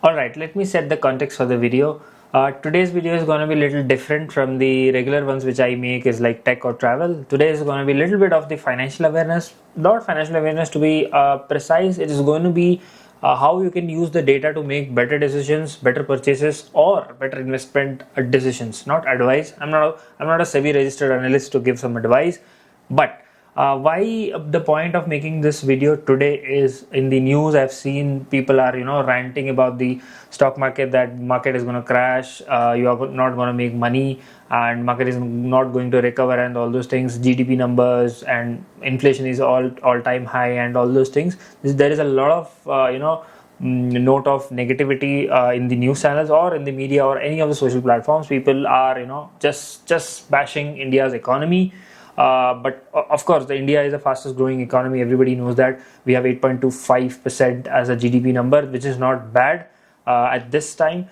Alright, let me set the context for the video. Today's video is going to be a little different from the regular ones which I make is like tech or travel. Today is going to be a little bit of the financial awareness, not financial awareness to be precise. It is going to be how you can use the data to make better decisions, better purchases, or better investment decisions. Not advice. I'm not a SEBI registered analyst to give some advice, but why the point of making this video today is in the news I've seen people are ranting about the stock market, that market is going to crash, you are not going to make money, and market is not going to recover, and all those things, GDP numbers and inflation is all time high, and all those things. There is a lot of note of negativity in the news channels or in the media or any of the social platforms. People are just bashing India's economy. But of course, the India is the fastest growing economy. Everybody knows that. We have 8.25% as a GDP number, which is not bad at this time.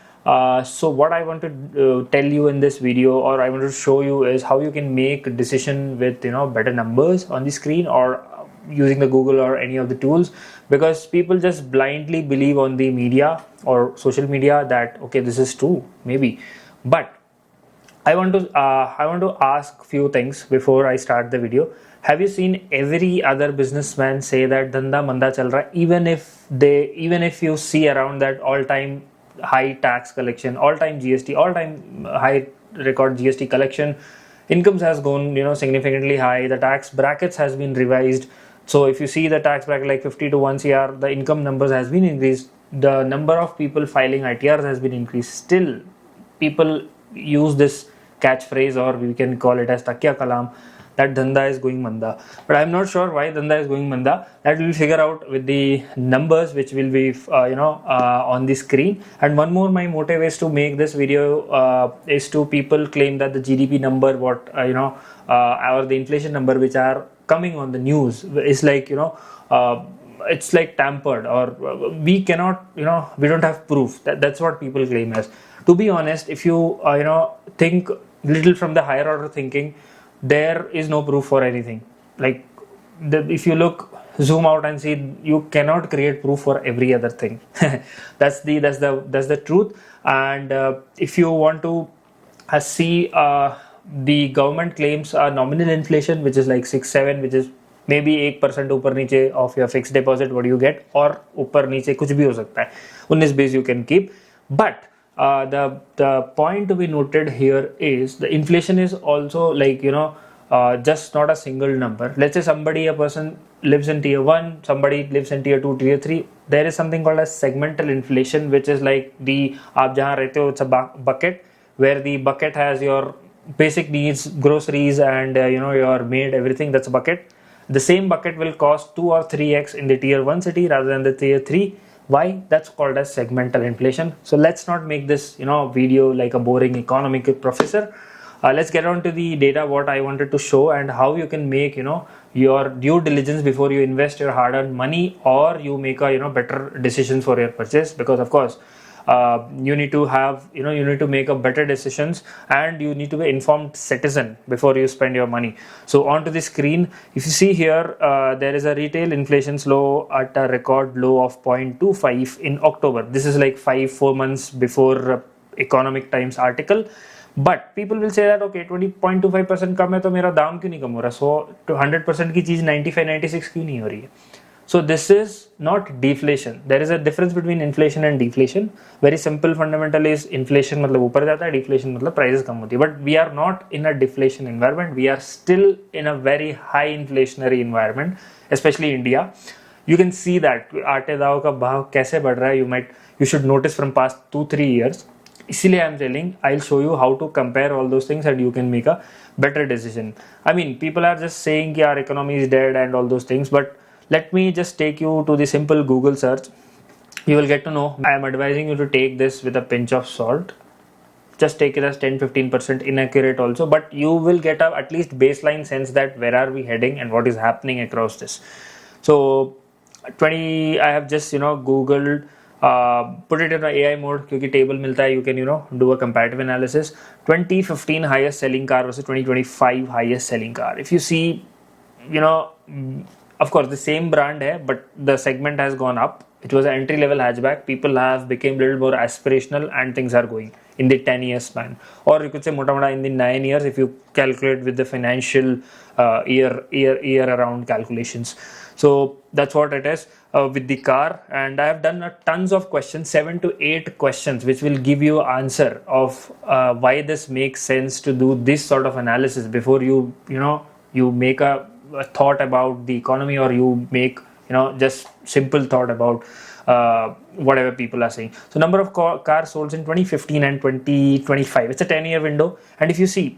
So what I want to tell you in this video, or I want to show you, is how you can make a decision with better numbers on the screen, or using the Google or any of the tools, because people just blindly believe on the media or social media that okay, this is true maybe, but I want to ask few things before I start the video. Have you seen every other businessman say that धंधा मंदा चल रहा है? Even if you see around that all time high tax collection, all time GST, all time high record GST collection, incomes has gone significantly high. The tax brackets has been revised. So if you see the tax bracket like 50 to 1 CR, the income numbers has been increased. The number of people filing ITRs has been increased. Still, people use this catchphrase, or we can call it as takya kalam, that dhanda is going manda. But I'm not sure why dhanda is going manda. That we'll figure out with the numbers which will be on the screen. And one more, my motive is to make this video is to people claim that the GDP number or the inflation number which are coming on the news is like it's like tampered, or we cannot we don't have proof. That's what people claim as. To be honest, if you think little from the higher order thinking, there is no proof for anything. Like if you zoom out and see, you cannot create proof for every other thing. that's the truth. And if you want to see the government claims a nominal inflation which is like 6-7, which is maybe 1% ऊपर नीचे of your fixed deposit what you get, और ऊपर नीचे कुछ भी हो सकता है, 19-20 you can keep. But the point to be noted here is the inflation is also like just not a single number. Let's say a person lives in tier 1, somebody lives in tier 2, tier 3. There is something called as segmental inflation, which is like the आप जहाँ रहते हो, it's a bucket, where the bucket has your basic needs, groceries, and your maid, everything. That's a bucket. The same bucket will cost 2 or 3x in the tier 1 city rather than the tier 3. Why? That's called as segmental inflation. So let's not make this video like a boring economic professor. Let's get on to the data, what I wanted to show, and how you can make your due diligence before you invest your hard-earned money, or you make a better decision for your purchase. Because of course you need to have you need to make a better decisions, and you need to be informed citizen before you spend your money. So onto the screen, if you see here, there is a retail inflation low at a record low of 0.25 in October. This is like 4 months before Economic Times article. But people will say that okay, 20.25% कम है तो मेरा दाम क्यों नहीं कम हो रहा? So 100% की चीज 95-96 क्यों नहीं हो रही है? So this is not deflation. There is a difference between inflation and deflation. Very simple fundamental is inflation मतलब ऊपर जाता है, deflation मतलब prices कम होती है. But we are not in a deflation environment. We are still in a very high inflationary environment, especially India. You can see that आटे दाव का भाव कैसे बढ़ रहा है. You should notice from past 2-3 years. इसीलिए I'm telling, I'll show you how to compare all those things and you can make a better decision. I mean, people are just saying कि our economy is dead and all those things, but let me just take you to the simple Google search. You will get to know. I am advising you to take this with a pinch of salt. Just take it as 10-15% inaccurate also, but you will get a at least baseline sense that where are we heading and what is happening across this. So I have just Googled, put it in an AI mode क्योंकि table मिलता है, you can do a comparative analysis. 2015 highest selling car versus 2025 highest selling car. If you see, of course the same brand hai, but the segment has gone up It was an entry level hatchback. People have become a little more aspirational and things are going in the 10 year span, or you could say mota in the 9 years if you calculate with the financial year around calculations. So that's what it is with the car. And I have done tons of questions, 7 to 8 questions, which will give you answer of why this makes sense to do this sort of analysis before you make a thought about the economy, or you make just simple thought about whatever people are saying. So number of cars sold in 2015 and 2025, it's a 10-year window, and if you see,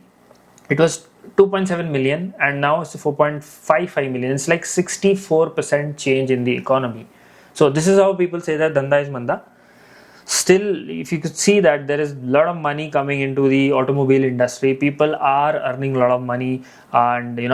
it was 2.7 million and now it's 4.55 million. It's like 64% change in the economy. So this is how people say that Dhanda is Manda. Still, if you could see that there is a lot of money coming into the automobile industry, people are earning a lot of money, and they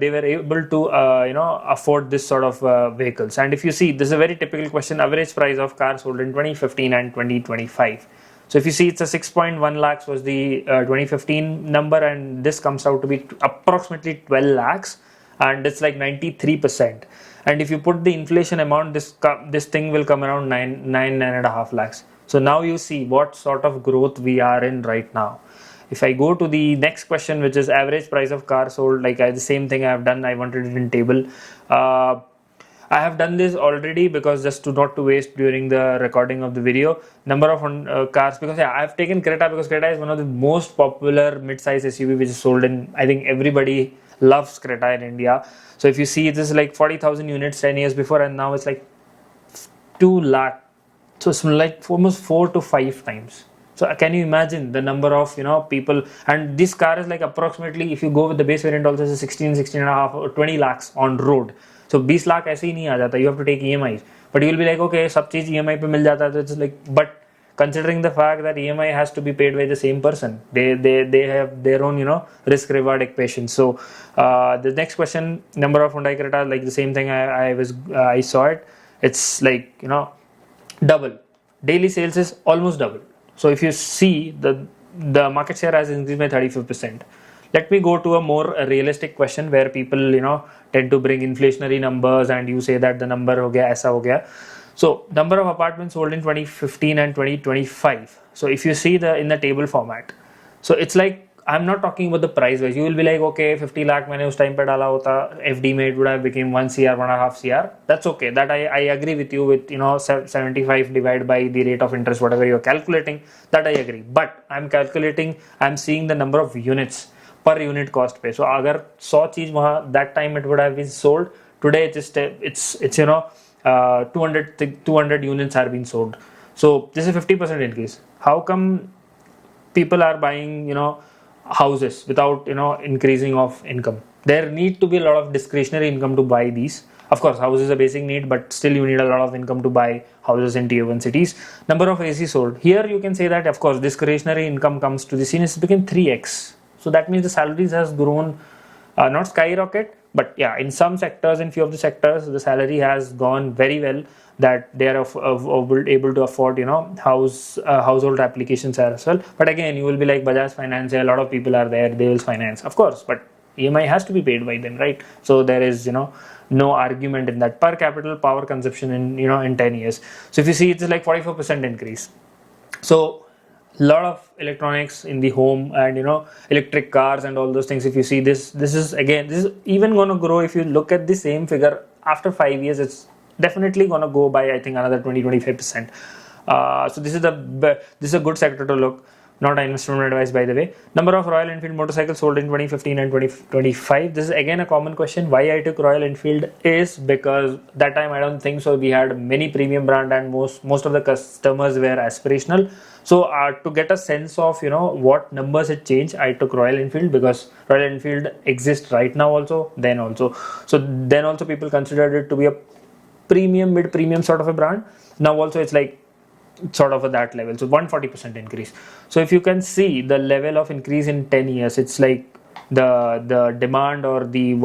were able to afford this sort of vehicles. And if you see, this is a very typical question: average price of cars sold in 2015 and 2025. So if you see, it's a 6.1 lakhs was the 2015 number, and this comes out to be approximately 12 lakhs, and it's like 93%. And if you put the inflation amount, this thing will come around 9.5 lakhs. So now you see what sort of growth we are in right now. If I go to the next question, which is average price of car sold, like the same thing I have done, I wanted it in table. I have done this already because just to not to waste during the recording of the video, number of cars, because I have taken Creta because Creta is one of the most popular mid-size SUV which is sold in, I think everybody loves Creta in India. So if you see, this is like 40,000 units 10 years before, and now it's like 2 lakh. So it's like almost 4 to 5 times. So can you imagine the number of people? And this car is like approximately, if you go with the base variant also, is 16 and a half or 20 lakhs on road. So 20 lakh ऐसे ही नहीं आ जाता. You have to take EMIs. But you will be like, okay, सब चीज EMI पे मिल जाता है. So it's like, but considering the fact that EMI has to be paid by the same person, they have their own risk reward equation. So the next question, number of Hyundai Creta, like the same thing I saw it. It's like double. Daily sales is almost double. So if you see, the market share has increased by 35%. Let me go to a more realistic question where people tend to bring inflationary numbers, and you say that the number ho gaya, aisa ho gaya. So number of apartments sold in 2015 and 2025. So if you see in the table format, so it's like, I'm not talking about the price wise. You will be like, okay, 50 lakh मैंने उस time पे डाला होता, FD में it would have become 1 CR, 1.5 CR. That's okay. That I agree with you with 75 divided by the rate of interest, whatever you're calculating. That I agree. But I'm seeing the number of units per unit cost पे. So अगर 100 चीज वहाँ that time it would have been sold. Today it's 200 units are being sold. So this is a 50% increase. How come people are buying houses without increasing of income? There need to be a lot of discretionary income to buy these. Of course, house is a basic need, but still you need a lot of income to buy houses in tier 1 cities. Number of AC sold. Here you can say that, of course, discretionary income comes to the scene. It's become 3x. So that means the salaries has grown, not skyrocket, but yeah, in some sectors, in few of the sectors, the salary has gone very well, that they are able to afford household applications as well. But again, you will be like Bajaj Finance, a lot of people are there, they will finance, of course, but EMI has to be paid by them, right? So there is no argument in that. Per capital power consumption in 10 years. So if you see, it's like 44% increase. So lot of electronics in the home, and electric cars and all those things. If you see this is even going to grow. If you look at the same figure after 5 years, it's definitely going to go by, I think, another 20-25%. So this is a good sector to look. Not an investment advice, by the way. Number of Royal Enfield motorcycles sold in 2015 and 2025. This is again a common question. Why I took Royal Enfield is because that time I don't think so we had many premium brand, and most of the customers were aspirational. So to get a sense of what numbers it changed, I took Royal Enfield, because Royal Enfield exists right now also, then also. So then also people considered it to be a premium, mid-premium sort of a brand. Now also it's like sort of at that level. So 140% increase. So if you can see the level of increase in 10 years, it's like the demand, or the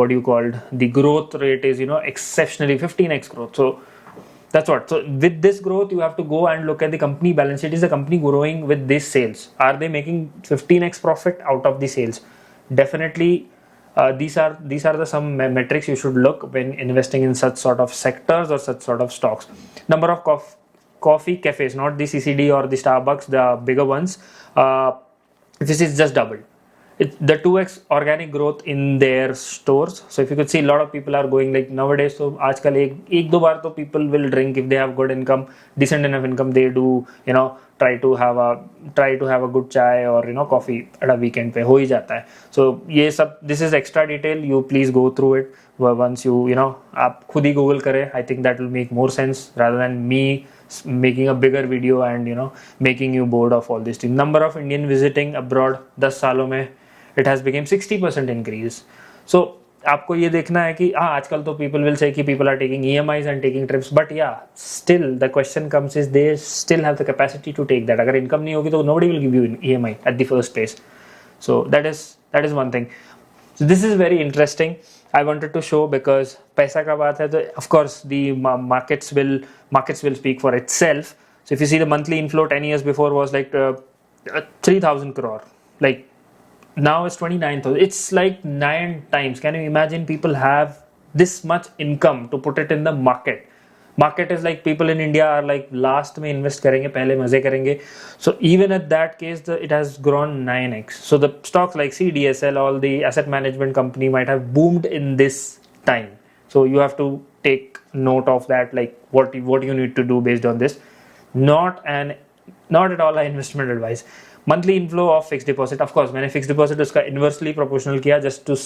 growth rate is exceptionally 15x growth. So that's what. So with this growth, you have to go and look at the company balance sheet. Is the company growing with these sales? Are they making 15x profit out of the sales? Definitely These are the some metrics you should look when investing in such sort of sectors or such sort of stocks. Number of coffee cafes, not the CCD or the Starbucks, the bigger ones. This is just doubled. The 2x organic growth in their stores. So if you could see, a lot of people are going like nowadays. So आजकल एक दो बार तो people will drink if they have good income, decent enough income. They do, try to have a good chai or coffee at a weekend पे हो ही जाता है. So ये सब, this is extra detail. You please go through it once you आप खुद ही Google करें. I think that will make more sense rather than me making a bigger video and making you bored of all these things. Number of Indian visiting abroad 10 सालों में it has become 60% increase. So आपको ये देखना है कि आजकल तो people will say कि people are taking EMIs and taking trips, but yeah, still the question comes is they still have the capacity to take that. अगर income नहीं होगी तो nobody will give you an EMI at the first place. So that is one thing. So this is very interesting. I wanted to show because पैसा का बात है तो of course the markets will speak for itself. So if you see the monthly inflow 10 years before was like 3,000 crore, like now it's 29,000. It's like 9 times. Can you imagine people have this much income to put it in the market? Market is like people in India are like last में invest करेंगे, पहले मजे करेंगे. So even at that case, it has grown 9x. So the stocks like CDSL, all the asset management company might have boomed in this time. So you have to take note of that, like what you need to do based on this. Not at all an investment advice. Monthly inflow of fixed deposit, of course मैंने fixed deposit उसका inversely proportional किया just to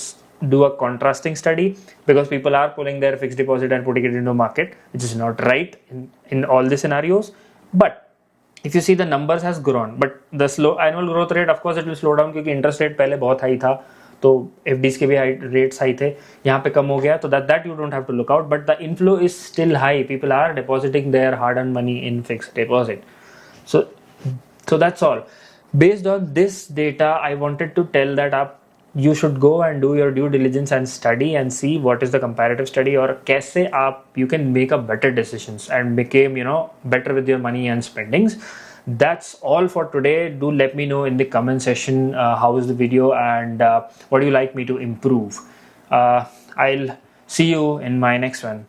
do a contrasting study, because people are pulling their fixed deposit and putting it into market, which is not right in all the scenarios. But if you see the numbers has grown, but the slow annual growth rate, of course it will slow down क्योंकि interest rate पहले बहुत high था, तो FDs के भी rates high थे, यहाँ पे कम हो गया, तो that you don't have to look out. But the inflow is still high. People are depositing their hard-earned money in fixed deposit. So that's all. Based on this data, I wanted to tell that you should go and do your due diligence and study and see what is the comparative study, or कैसे you can make a better decisions and become better with your money and spendings. That's all for today. Do let me know in the comment section how is the video and what do you like me to improve. I'll see you in my next one.